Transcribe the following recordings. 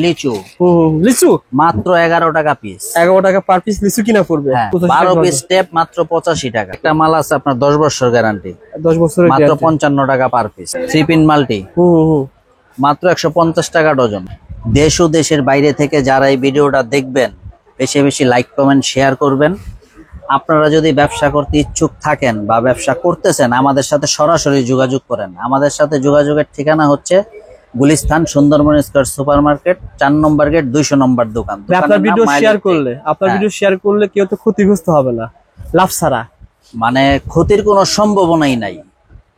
লিচু। লিচু মাত্র 11 টাকা পিস। 11 টাকা পার পিস লিচু কিনা পড়বে। 12 পিস স্টেপ মাত্র 85 টাকা। একটা মাল আছে আপনার 10 বছর গ্যারান্টি, 10 বছরের মাত্র 55 টাকা পার পিস। 3 পিন মাল্টি মাত্র 150 টাকা ডজন। দেশ ও দেশের বাইরে থেকে যারা এই ভিডিওটা দেখবেন, বেশি বেশি লাইক কমেন্ট শেয়ার করবেন। আপনারা যদি ব্যবসা করতে ইচ্ছুক থাকেন বা ব্যবসা করতেছেন, আমাদের সাথে সরাসরি যোগাযোগ করেন। আমাদের সাথে যোগাযোগের ঠিকানা হচ্ছে Gulistan Sundarban square super market, 4 নম্বর গেট, 200 নম্বর দোকান। আপনার ভিডিও শেয়ার করলে কেউ তো ক্ষতিগ্রস্ত হবে না, লাভ ছাড়া। মানে ক্ষতির কোনো সম্ভাবনাই নাই,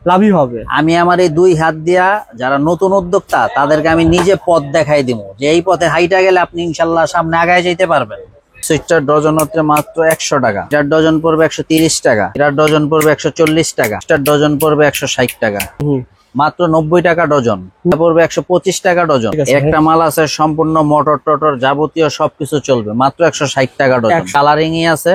লাভই হবে। আমি আমার এই 2 হাত দিয়া যারা নতুন উদ্যোক্তা তাদেরকে আমি নিজে পথ দেখাই দিব, যে এই পথে হাইটা গেলে আপনি ইনশাল্লাহ সামনে আগায় যেতে পারবেন। সুইচটার ডজন হচ্ছে মাত্র 100 টাকা। এটার ডজন পড়বে 130 টাকা। এটার ডজন পড়বে 140 টাকা। এটার ডজন পড়বে 160 টাকা। মাত্র 90 টাকা ডজন। এটা পড়বে 125 টাকা ডজন। একটা মাল আছে সম্পূর্ণ মোটর টটর যাবতীয় সবকিছু চলবে, মাত্র 160 টাকা ডজন। কালারিং ই আছে,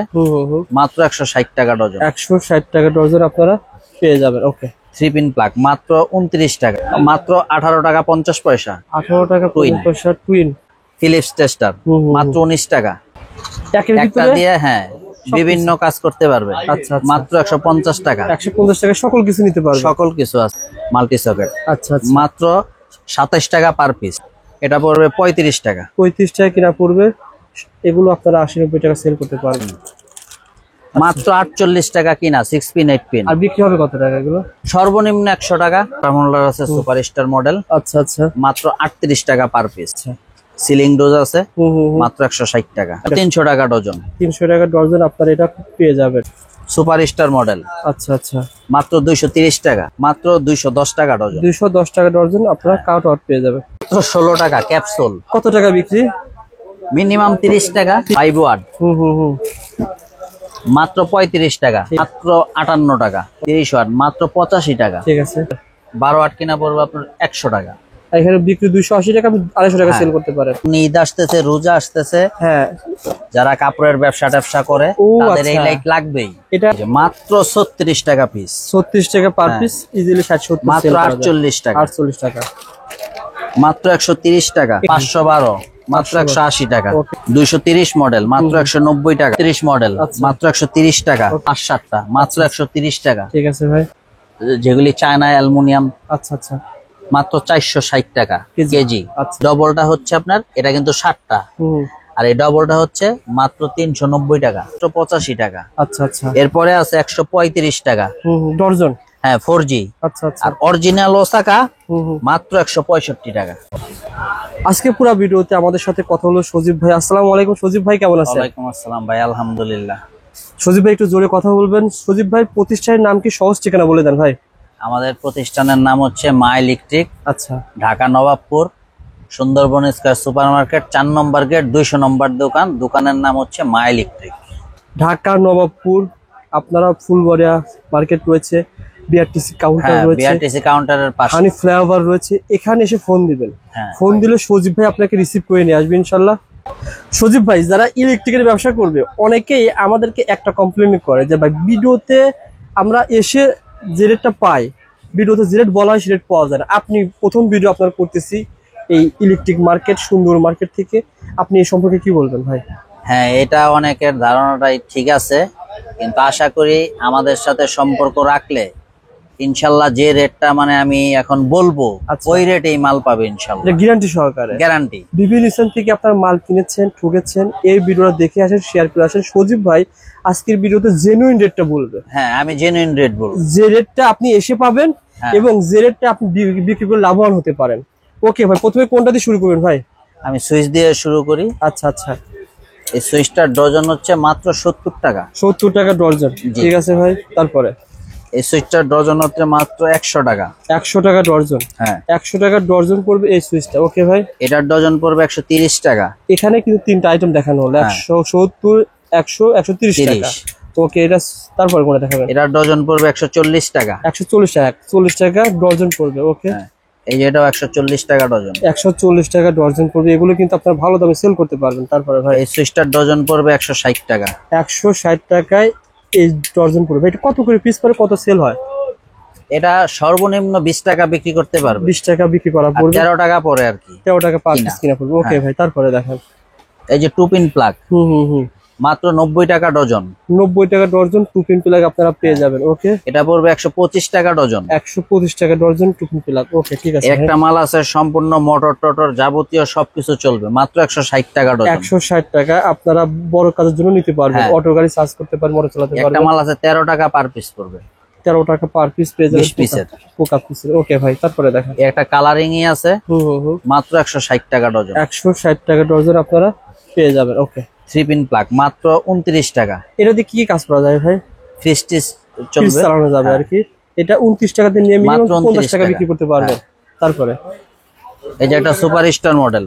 মাত্র 160 টাকা ডজন। 160 টাকা ডজন আপনারা পেয়ে যাবেন। ওকে। 3 পিন প্লাগ মাত্র 29 টাকা। মাত্র 18 টাকা 50 পয়সা। 18 টাকা 50 পয়সা টুইন। ফিলিপস টেস্টার মাত্র 19 টাকা। একটা দিয়ে বিভিন্ন কাজ করতে পারবে। আচ্ছা, মাত্র 150 টাকা। 150 টাকা সকল কিছু নিতে পারবে। সকল কিছু আছে। মাল্টি সকেট আচ্ছা, মাত্র 27 টাকা পার পিস। এটা পড়বে 35 টাকা। 35 টাকা কিনা পড়বে। এগুলো আপনারা 80-90 টাকা সেল করতে পারবেন। মাত্র 48 টাকা কিনা 6 পিন 8 পিন। আর বিক্রি হবে কত টাকা এগুলো? সর্বনিম্ন 100 টাকা। রামলার আছে সুপারস্টার মডেল। আচ্ছা। মাত্র 38 টাকা পার পিস। সিলিং ডোজ আছে, মাত্র 160 টাকা। 300 টাকা ডজন। 300 টাকা ডজন আপনারা এটা পেয়ে যাবেন। Superstar model. আচ্ছা। মাত্র 230 টাকা। মাত্র 210 টাকা ডজন। 210 টাকা ডজন আপনারা কাউট আউট পেয়ে যাবেন। 16 টাকা ক্যাপসুল। কত টাকা বিক্রি? মিনিমাম 30 টাকা। 5 ওয়াট মাত্র 35 টাকা। মাত্র 58 টাকা। 30 ওয়াট মাত্র 85 টাকা। ঠিক আছে। 12 ওয়াট কিনা পড়বে আপনার 100 টাকা। এখানে বিক্রি 280 টাকা, আপনি 250 টাকা সেল করতে পারেন। ঈদ আসতেছে, রোজা আসতেছে, যারা কাপড়ের ব্যবসা করে তাদের এই লাইট লাগবেই। এটা মাত্র 36 টাকা পিস। 36 টাকা পার পিস, ইজিলি 60-70 মাত্র 48 টাকা। 48 টাকা। মাত্র 130 টাকা। 512 মাত্র 180 টাকা। 230 মডেল মাত্র 190 টাকা। 30 মডেল মাত্র 130 টাকা। 5-7টা মাত্র 130 টাকা। ঠিক আছে ভাই। যেগুলি চায়না অ্যালুমিনিয়াম, আচ্ছা। মাত্র 460 টাকা কেজি। আচ্ছা। ডবলটা হচ্ছে আপনার, এটা কিন্তু 60টা, আর এই ডবলটা হচ্ছে মাত্র 390 টাকা। 185 টাকা। আচ্ছা। এরপরে আছে 135 টাকা ডজন। 4G। আচ্ছা। আর অরিজিনাল ওসাকা মাত্র 165 টাকা। আজকে পুরো ভিডিওতে আমাদের সাথে কথা হলো সজীব ভাই। আসসালামু আলাইকুম সজীব ভাই, কেমন আছেন? ওয়ালাইকুম আসসালাম ভাই, আলহামদুলিল্লাহ। সজীব ভাই একটু জোরে কথা বলবেন। সজীব ভাই প্রতিষ্ঠানের নাম কি, সহজ ঠিকানা বলে দেন ভাই। আমাদের প্রতিষ্ঠানের নাম হচ্ছে মা ইলেকট্রিক। আচ্ছা। Dhaka Nawabpur Sundarban square super market, 4 নম্বর গেট, 200 নম্বর দোকান। দোকানের নাম হচ্ছে মা ইলেকট্রিক। ঢাকা নবাবপুর। আপনারা ফুলবাড়িয়া মার্কেট রয়েছে, বিআরটিসি কাউন্টার রয়েছে, বিআরটিসি কাউন্টারের পাশে হানি ফ্লাইওভার রয়েছে। এখানে এসে ফোন দিবেন। ফোন দিলে সজীব ভাই আপনাকে রিসিভ করে নিয়ে আসবে ইনশাল্লাহ। সজীব ভাই, যারা ইলেকট্রিকের ব্যবসা করবে অনেকেই আমাদেরকে একটা কমপ্লেন করে যে ভাই ভিডিওতে আমরা এসে যে রেটটা পাই, ভিডিওতে যে রেট বলা হয় সে রেট পাওয়া যায় না। আপনি প্রথম ভিডিও আপনার করতেছি এই ইলেকট্রিক মার্কেট সুন্দর মার্কেট থেকে, আপনি এই সম্পর্কে কি বলবেন ভাই? এটা অনেকের ধারণাটাই ঠিক আছে, কিন্তু আশা করি আমাদের সাথে সম্পর্ক রাখলে ইনশাল্লাহ যে রেটটা মানে আমি এখন বলবো, ওই রেটেই মাল পাবে ইনশাল্লাহ। গ্যারান্টি সহকারে। গ্যারান্টি। বিভিন্ন স্থান থেকে আপনার মাল কিনেছেন, ঠকেছেন, এই ভিডিওটা দেখে আসেন, শেয়ার করে আসেন। সজীব ভাই আজকের ভিডিওতে জেনুইন রেটটা বলবে। আমি জেনুইন রেট বলবো, যে রেটটা আপনি এসে পাবেন এবং যে রেটটা আপনি বিক্রি করে লাভবান হতে পারেন। ওকে ভাই, প্রথমে কোনটা দিয়ে শুরু করবেন ভাই? আমি সুইচ দিয়ে শুরু করি। আচ্ছা। এই সুইচটার ডজন হচ্ছে মাত্র 70 টাকা। 70 টাকা ডজন। ঠিক আছে ভাই, তারপরে? এই সুইচটার ডজন হচ্ছে মাত্র 100 টাকা। 100 টাকা ডজন। 100 টাকা ডজন পড়বে এই সুইচটা। ওকে ভাই। এটার ডজন পড়বে 130 টাকা। এখানে কিন্তু 3টা আইটেম দেখানো হলো, 170, 100, 130 টাকা। ওকে, এটা তারপরে কোনটা দেখাবেন? এটার ডজন পড়বে 140 টাকা। 140 টাকা। 40 টাকা ডজন পড়বে। ওকে। এই যে এটাও 140 টাকা ডজন। 140 টাকা ডজন পড়বে। এগুলো কিন্তু আপনারা ভালো দামে সেল করতে পারবেন। তারপরে ভাই? এই সুইচটার ডজন পড়বে 160 টাকা। 160 টাকায় এই ডজন পড়বে। এটা কত করে পিস পরে, কত সেল হয়? এটা সর্বনিম্ন 20 টাকা বিক্রি করতে পারবে। 20 টাকা বিক্রি করা পড়বে, 13 টাকা পরে আর কি, 13 টাকা পার পিস কিনা পড়বে। ওকে ভাই, তারপরে দেখেন এই যে 2 পিন প্লাগ, মাত্র 90 টাকা ডজন। 90 টাকা ডজন 2 পিন প্লাগ আপনারা পেয়ে যাবেন। ওকে, এটা পড়বে 125 টাকা ডজন। 125 টাকা ডজন 2 পিন প্লাগ। ওকে, ঠিক আছে। একটা মাল আছে সম্পূর্ণ মোটর টোটর যাবতীয় সবকিছু চলবে, মাত্র 160 টাকা ডজন। 160 টাকা আপনারা বড় কাজের জন্য নিতে পারবেন, অটো গাড়ি চার্জ করতে পারবেন, মোটর চালাতে পারবেন। একটা মাল আছে 13 টাকা পার পিস পড়বে, 13 টাকা পার পিস পেয়ে যাবেন 20 পিসের পোকা পিসের। ওকে ভাই, তারপরে দেখেন একটা কালারিং ই আছে, মাত্র 160 টাকা ডজন। 160 টাকা ডজন আপনারা পেয়ে যাবেন। ওকে, 3 পিন প্লাগ মাত্র 29 টাকা। এটা দিয়ে কি কাজ করা যায় ভাই? ফ্রিস্টিস ফ্রিজ চলবে, চালানো যাবে আর কি। এটা 29 টাকা দিয়ে নিয়ে মাত্র মিনিমাম 50 টাকা 29 বিক্রি করতে পারবেন। তারপরে এই যে একটা সুপার স্টার মডেল,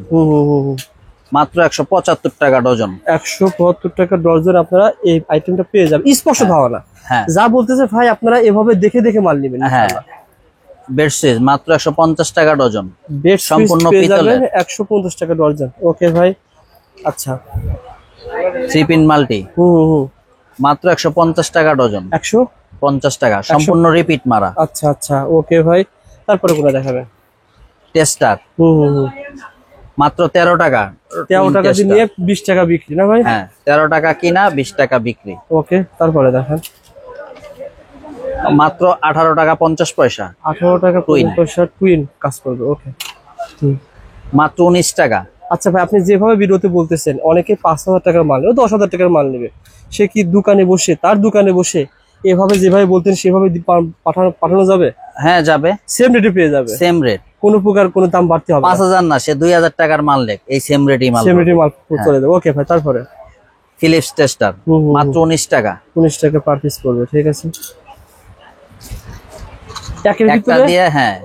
মাত্র 175 টাকা ডজন। 175 টাকা ডজন আপনারা এই আইটেমটা পেয়ে যাবেন। স্পষ্ট ধারণা হ্যাঁ, যা বলতেছে ভাই, আপনারা এভাবে দেখে দেখে মাল নেবেন। হ্যাঁ, বেডশিট মাত্র 150 টাকা ডজন, বেড সম্পূর্ণ সম্পূর্ণ পেয়ে যাবেন পিতলের। 150 টাকা ডজন। ওকে ভাই, আচ্ছা। 3 পিন মাল্টি মাত্র 150 টাকা ডজন, 150 টাকা, সম্পূর্ণ রিপিট মারা। আচ্ছা আচ্ছা, ওকে ভাই, তারপরে কোনটা দেখাবেন? টেস্টার মাত্র 13 টাকা। 13 টাকা দিয়ে নিয়ে 20 টাকা বিক্রি না ভাই? হ্যাঁ, 13 টাকা কিনা, 20 টাকা বিক্রি। ওকে, তারপরে দেখেন মাত্র 18 টাকা 50 পয়সা। 18 টাকা 50 পয়সা টুইন কাজ করবে। ওকে, মাত্র 19 টাকা। আচ্ছা ভাই, আপনি যেভাবে ভিডিওতে বলতেছেন অনেকে 5000 টাকার মাল নেবে, 10,000 টাকার মাল নেবে, সে কি দোকানে বসে, তার দোকানে বসে এভাবে যেভাবে বলতেন সেভাবে পাঠানো যাবে? হ্যাঁ যাবে, সেম রেটে পেয়ে যাবে, সেম রেট, কোনো প্রকার কোনো দাম বাড়তে হবে না। 5000 না, সে 2000 টাকার মাল লেখ, এই সেম রেটই মাল, সেম রেটে মাল চলে যাবে। ওকে ভাই, তারপরে ফিলিপস টেস্টার মাত্র 19 টাকা। 19 টাকা পার পিস পড়বে, ঠিক আছে। একের একটা ভিতরে দিয়ে হ্যাঁ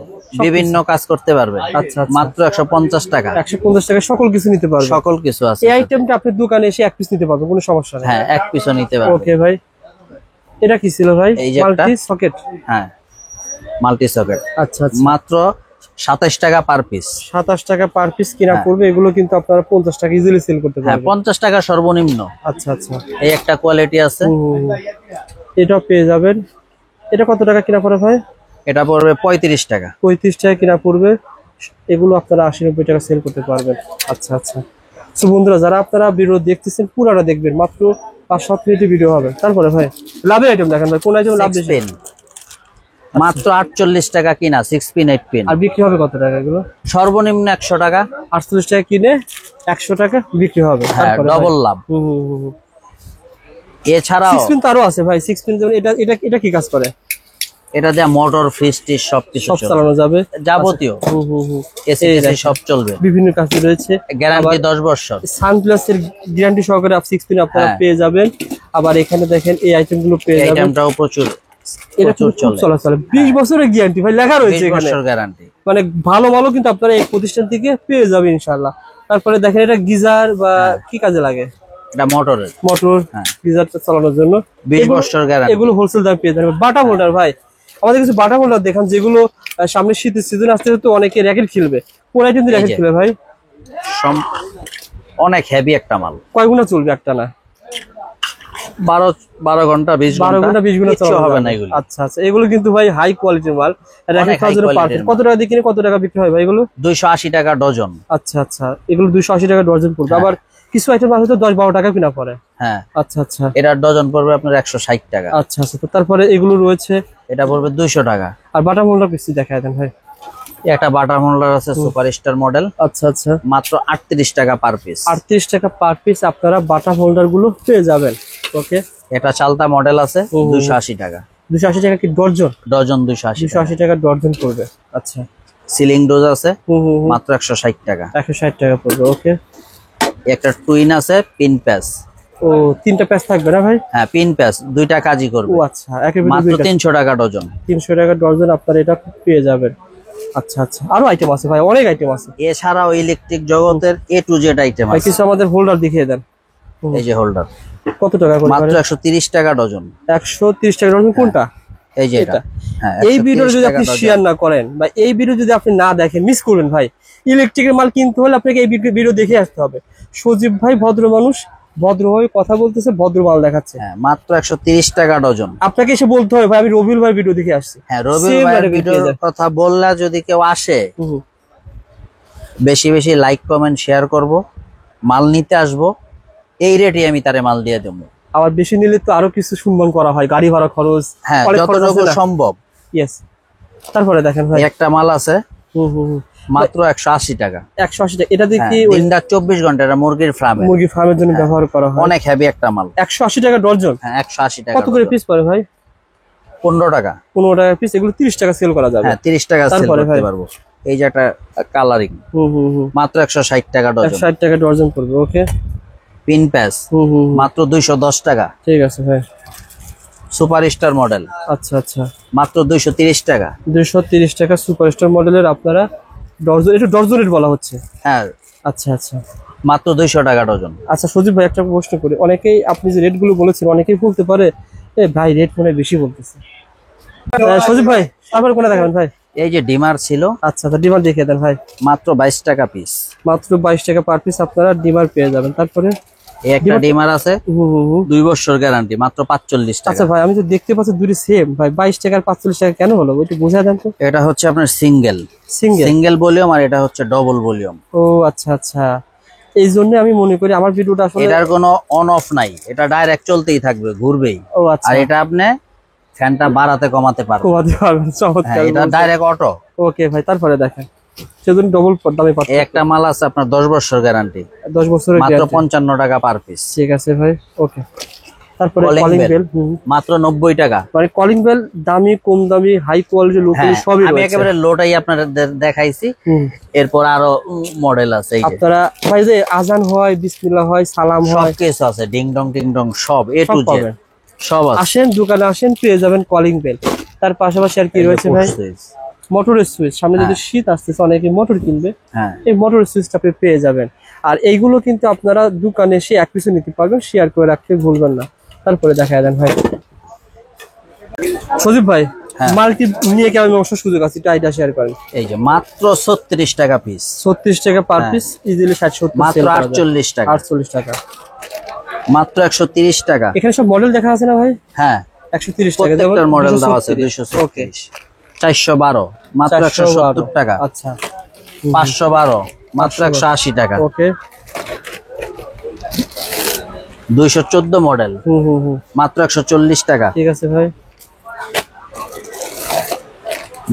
বিভিন্ন কাজ করতে পারবে। আচ্ছা, মাত্র 150 টাকা, 150 টাকা সকল কিছু নিতে পারবে। সকল কিছু আছে। এই আইটেমটা আপনি দোকানে এসে এক পিস নিতে পারবেন, কোনো সমস্যা নেই। হ্যাঁ, এক পিসও নিতে পারবে। ওকে ভাই, এটা কি ছিল ভাই? এই যে একটা মাল্টি সকেট। হ্যাঁ, মাল্টি সকেট আচ্ছা আচ্ছা, মাত্র 27 টাকা পার পিস। 27 টাকা পার পিস কিনা পড়বে। এগুলো কিন্তু আপনারা 50 টাকা ইজিলি সেল করতে হ্যাঁ, পারবেন। 50 টাকা সর্বনিম্ন। আচ্ছা আচ্ছা, এই একটা কোয়ালিটি আছে, এটাও পেয়ে যাবেন। এটা কত টাকা কিনা পড়ে ভাই? এটা পড়বে 35 টাকা। 35 টাকা কিনা পড়বে। এগুলো আপনারা 80-90 টাকা সেল করতে পারবেন। আচ্ছা আচ্ছা, তো বন্ধুরা যারা আপনারা ভিডিও দেখতেছেন পুরাটা দেখবেন, মাত্র 5-7 মিনিটের ভিডিও হবে। তারপরে ভাই লাভের আইটেম দেখেন ভাই, কোন আইটেম লাভ বেশি? পেন মাত্র 48 টাকা কিনা, 6 পিন 8 পিন। আর বিক্রি হবে কত টাকা এগুলো? সর্বনিম্ন 100 টাকা। 48 টাকা কিনে 100 টাকা বিক্রি হবে। হ্যাঁ, ডবল লাভ। এছাড়াও 6 পিন তো আরো আছে ভাই। 6 পিন যেমন এটা এটা এটা কি কাজ করে? এটা দিয়ে মোটর, ফ্রিজ টিজ সবকিছু সব চলবে, চালানো যাবে, যাবতীয় এসি সব চলবে। বিভিন্ন কাজে রয়েছে। গ্যারান্টি 10 বছর। সানপ্লাসের গ্যারান্টি সহকারে 6 পিন আপনারা হ্যাঁ। পেয়ে যাবেন। আবার এখানে দেখেন এই আইটেম গুলো পেয়ে যাবেন। আইটেমটাও প্রচুর এটা প্রচুর খুব চলে। চলাচলে 20 বছরের গ্যারান্টি ভাই লেখা রয়েছে 20 এখানে। বছর গ্যারান্টি, মানে ভালো ভালো কিন্তু আপনারা এই প্রতিষ্ঠান থেকে পেয়ে যাবেন ইনশাআল্লাহ। তারপরে দেখেন এটা গিজার বা কি কাজে লাগে? এটা মোটরের, মোটর গিজারটা চালানোর জন্য 20 বছর গ্যারান্টি। এগুলো হোলসেল দামে পেয়ে যাবেন। বাটা মোল্ডার ভাই, আমাদের কিছু বাটা মোল্ডার দেখান যেগুলো সামনে শীতের সিজন আসতে তো অনেকে র্যাকেট খেলবে। কোন আইটেম দিয়ে র্যাকেট খেলবে ভাই? অনেক হেভি একটা মাল। কয় গুণা চলবে একটা না? 12 ঘন্টা 20 ঘন্টা 20 ঘন্টা কিচ্ছু হবে না এগুলো। আচ্ছা আচ্ছা, এগুলো কিন্তু ভাই হাই কোয়ালিটির মাল। র্যাকেট খাওয়ার জন্য পারফেক্ট। কত টাকা দিয়ে কিনে কত টাকা বিক্রি হয় ভাই এগুলো? 280 টাকা ডজন। আচ্ছা আচ্ছা, এগুলো 280 টাকা ডজন পড়বে। আবার কিছু আইটেম আছে তো 10-12 টাকা কিনা পড়ে। হ্যাঁ, আচ্ছা আচ্ছা, এটার ডজন পড়বে আপনার 160 টাকা। আচ্ছা আচ্ছা, তো তারপরে এগুলো রয়েছে, এটা পড়বে 200 টাকা। আর বাটা মোল্ডার পিস দেখায় দেন ভাই। একটা বাটার মোল্ডার আছে সুপার স্টার মডেল, আচ্ছা আচ্ছা, মাত্র 38 টাকা পার পিস। 38 টাকা পার পিস আপনারা বাটা হোল্ডার গুলো পেয়ে যাবেন। ওকে, এটা চালতা মডেল আছে 280 টাকা। 280 টাকা কি ডজন? ডজন 280। 280 টাকা ডজন পড়বে। আচ্ছা, সিলিং ডোজ আছে মাত্র 160 টাকা। 160 টাকা পড়বে। ওকে, একটা টুইন আছে পিন প্যাচ। ও, 3টা প্যাচ থাকবে না ভাই? হ্যাঁ, পিন প্যাচ 2টা কাজই করবে। ও আচ্ছা, একের মাত্র 300 টাকা ডজন। 300 টাকা ডজন আপনারা এটা পেয়ে যাবেন। আচ্ছা আচ্ছা, আরো আইটেম আছে ভাই, অনেক আইটেম আছে। এছাড়াও ইলেকট্রিক জগতের A to Z আইটেম ভাই আছে। কিছু আমাদের হোল্ডার দেখিয়ে দেন। এই যে হোল্ডার কত টাকা করে? মাত্র 130 টাকা ডজন। 130 টাকা ডজন। কোনটা? এই যে এটা। হ্যাঁ, এই ভিডিও 130 যদি টাকা আপনি ডজন। শেয়ার না করেন বা এই ভিডিও যদি আপনি না দেখেন মিস করবেন ভাই। ইলেকট্রিকের মাল কিনতে হলে আপনাকে এই ভিডিও দেখে আসতে হবে। সজীব ভাই ভদ্র মানুষ, ভদ্রভাবে কথা বলতেছে, ভদ্র মাল দেখাচ্ছে। হ্যাঁ, মাত্র 130 টাকা ডজন। আপনাকে এসে বলতে হবে ভাই আমি রবিউল ভাই ভিডিও দেখে আসছি। হ্যাঁ, রবিউল Same ভাইয়ের rate এ ভিডিওর পেয়ে যাবেন। কথা বললে যদি কেউ আসে, হুম হুম। বেশি বেশি লাইক কমেন্ট শেয়ার করব, মাল নিতে আসবো, এই রেটে আমি তারে মাল দিয়ে দেবো। আবার বেশি নিলে তো আরো কিছু সম্মান করা হয়, গাড়ি ভাড়া খরচ, হ্যাঁ, অনেক খরচ যতটুকু আছে না? সম্ভব। Yes। তারপরে দেখেন ভাই, এই একটা মাল আছে হুম হুম হুম, মাত্র 180 টাকা। 180 টাকা। এটা হ্যাঁ, দেখি ওই দিনটা 24 ঘন্টা, এটা মুরগির ফার্মে, মুরগি ফার্মের জন্য ব্যবহার করা হয়। অনেক হেভি একটা মাল। 180 টাকা ডজন। হ্যাঁ, 180 টাকা। কত করে পিস পড়ে ভাই? 15 টাকা। 15 টাকা পিস। এগুলো 30 টাকা সেল করা যাবে। হ্যাঁ, 30 টাকা সেল তারপরে করতে ভাই? পারবো। এই যে একটা কালারিং, হুম হুম হুম, মাত্র 160 টাকা ডজন। 160 টাকা ডজন পড়বে। ওকে। পিন প্যাচ হুম হুম হুম, মাত্র 210 টাকা। ঠিক আছে ভাই। সুপার স্টার মডেল আচ্ছা আচ্ছা, মাত্র 230 টাকা। 230 টাকা সুপারস্টার মডেলের আপনারা ডজন, এটা ডজন রেট বলা হচ্ছে। হ্যাঁ, আচ্ছা আচ্ছা মাত্র 200 টাকা ডজন। আচ্ছা। সজীব ভাই একটা প্রশ্ন করি, অনেকেই আপনি যে রেটগুলো বলেছেন অনেকেই বলতে পারে এ ভাই রেট মনে হয় বেশি বলতেছে। সজীব ভাই তারপরে কোনটা দেখাবেন ভাই? এই যে ডিমার ছিল, আচ্ছা আচ্ছা, ডিমার দেখিয়ে দেন ভাই। মাত্র 22 টাকা পিস। মাত্র 22 টাকা পার পিস আপনারা ডিমার পেয়ে যাবেন। তারপরে এই একটা ডিমার আছে, হুম হুম হুম, 2 বছর গ্যারান্টি, মাত্র 45 টাকা। আচ্ছা ভাই আমি তো দেখতে পাচ্ছি দুটি সেম ভাই, 22 টাকা আর 45 টাকা কেন হলো ওইটা বোঝা দেন তো। এটা হচ্ছে আপনার সিঙ্গেল সিঙ্গেল। সিঙ্গেল ভলিউম, আর এটা হচ্ছে ডবল ভলিউম। ও আচ্ছা আচ্ছা, এই জন্য আমি মনে করি আমার ভিডিওটা আসলে। এটার কোনো অন অফ নাই, এটা ডাইরেক্ট চলতেই থাকবে, ঘুরবেই। ও আচ্ছা, আর এটা আপনি ফ্যানটা বাড়াতে কমাতে পারবেন। কমাতে পারবেন, হ্যাঁ, চমৎকার এটা বলছেন। Direct auto. ওকে ভাই, তারপরে দেখেন সেজন্য ডবল দামে পাচ্ছেন। এই একটা মাল আছে আপনার 10 বছর গ্যারান্টি, 10 বছরের মাত্র গ্যারান্টি। 55 টাকা পার পিস। ঠিক আছে ভাই, ওকে। তারপরে Calling কলিং bell, বেল, মাত্র 90 টাকা। মানে কলিং বেল দামি কম দামি হাই কোয়ালিটি লোকাল হ্যাঁ, সবই আমি রয়েছে। একেবারে লোটাই আপনাদের দেখাইছি। হুম। এরপর আরো মডেল আছে, এই যে আপনারা ভাই যে আজান হয়, বিসমিল্লাহ হয়, সালাম সব হয়, কিছু আছে, ডিং ডং টিং ডং সব এ সব টু জেড পাবেন। সব আছে। আসেন দোকানে আসেন, পেয়ে যাবেন কলিং বেল। তার পাশাপাশি আর কি রয়েছে ভাই? মোটরের সুইচ। সামনে যদি শীত আসতেছে অনেকে মোটর কিনবে, হ্যাঁ, এই মোটরের সুইচটা আপনি পেয়ে যাবেন। আর এইগুলো কিন্তু আপনারা দোকানে এসে এক পিছু নিতে পারবেন, শেয়ার করে রাখতে ভুলবেন না। তারপরে দেখা দেন ভাই সজীব ভাই, হ্যাঁ। মাল্টি নিয়ে কেমন ব্যবসার সুযোগ আছে এটা আইডিয়া শেয়ার করেন। এই যে মাত্র 36 টাকা পিস, 36 টাকা পার হ্যাঁ। পিস, ইজিলি 60-70 মাত্র 48 টাকা, 48 টাকা। মাত্র 130 টাকা। এখানে সব মডেল দেখা আছে না ভাই? হ্যাঁ, 130 টাকা। প্রত্যেকটার মডেল দেওয়া আছে। 236 ওকে। 236, 412 মাত্র 170 টাকা, আচ্ছা 512 মাত্র 180 টাকা, ওকে। 214 মডেল হুম হুম হুম, মাত্র 140 টাকা, ঠিক আছে ভাই।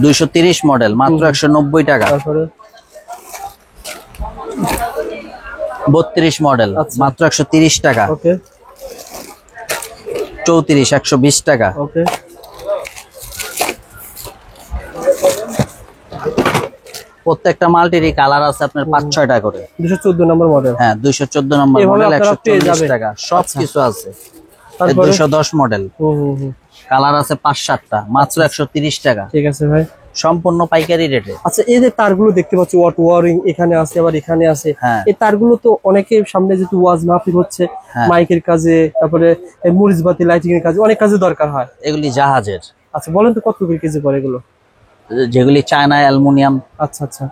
230 মডেল মাত্র 190 টাকা, তারপরে 32 মডেল আচ্ছা। মাত্র 130 টাকা, ওকে 34 120 টাকা, ওকে। প্রত্যেকটা মাল্টিরই কালার আছে আপনার 5-6টা করে। 214 নম্বর মডেল। হ্যাঁ, 214 নম্বর এভাবে মডেল আপনারা পেয়ে 140 যাবেন। টাকা, সব আচ্ছা। কিছু আছে। তারপরে 210 মডেল হুম হুম হুম, কালার আছে 5-7টা, মাত্র 130 টাকা, ঠিক আছে ভাই। সম্পূর্ণ পাইকারি রেটে। আচ্ছা, এই যে তারগুলো দেখতে পাচ্ছি ওয়াট ওয়ারিং এখানে আছে আবার এখানে আছে, হ্যাঁ। এই তারগুলো তো অনেকে সামনে যেহেতু ওয়াজ মাহফিল হচ্ছে, হ্যাঁ। মাইকের কাজে, তারপরে এই মরিচ বাতি লাইটিং এর কাজে অনেক কাজে দরকার হয়। এগুলি জাহাজের, আচ্ছা বলেন তো কত করে কেজি পড়ে এগুলো? যেগুলি চায়না অ্যালুমিনিয়াম, আচ্ছা আচ্ছা,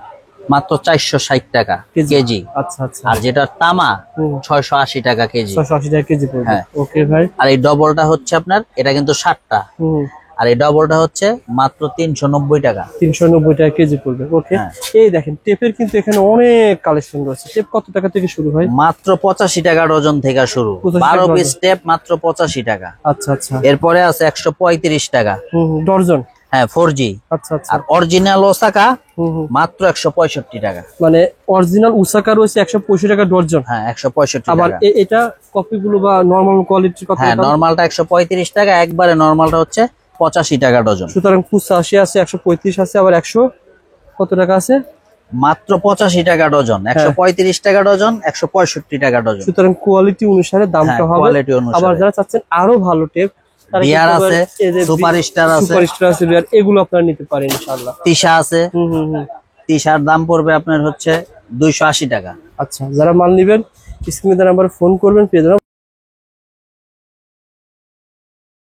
মাত্র 460 টাকা কেজি। আচ্ছা আচ্ছা, আর যেটা তামা হুম। 680 টাকা কেজি। 680 টাকা কেজি পড়বে। হ্যাঁ। ওকে ভাই। আর এই ডবলটা হচ্ছে আপনার, এটা কিন্তু 60টা, হুম, আর এই ডবলটা হচ্ছে মাত্র 390 টাকা। 390 টাকা কেজি পড়বে। ওকে। হ্যাঁ। এই দেখেন টেপের কিন্তু এখানে অনেক কালেকশন রয়েছে। টেপ কত টাকা থেকে শুরু হয়? মাত্র 85 টাকা ডজন থেকে শুরু, 85 12 টাকা পিস ডজন। টেপ মাত্র 85 টাকা। আচ্ছা আচ্ছা, এরপরে আছে 135 টাকা, হুম হুম, ডর্জন। হ্যাঁ 4G। আচ্ছা আচ্ছা, আর অরিজিনাল ওসাকা হুম হুম, মাত্র 165 টাকা। মানে অরিজিনাল উসাকা রয়েছে 165 টাকা ডর্জন। হ্যাঁ, 165 আবার টাকা। এটা কপিগুলো বা নরমাল কোয়ালিটির কত হ্যাঁ, টাকা? নরমালটা 135 টাকা, একবারে নরমালটা হচ্ছে 85 টাকা ডজন। সুতরাং 85 আছে, 135 আছে, আবার 100 কত টাকা আছে? মাত্র 85 টাকা ডজন, 135 টাকা ডজন, 165 টাকা ডজন। সুতরাং কোয়ালিটি অনুসারে দামটা হ্যাঁ, হবে। কোয়ালিটি অনুসারে। আবার যারা চাচ্ছেন আরো ভালো টেপ, তারা বিয়ার কিন্তু আবার আছে, এই যে সুপারস্টার আছে, সুপারস্টার আছে, বিয়ার, এগুলো আপনারা নিতে পারেন ইনশাআল্লাহ। তিশা আছে, হুম হুম হুম, তিশার দাম পড়বে আপনার হচ্ছে 280 টাকা। আচ্ছা, যারা মাল নেবেন স্ক্রিনে নাম্বারে ফোন করবেন, পেয়ে যাবেন।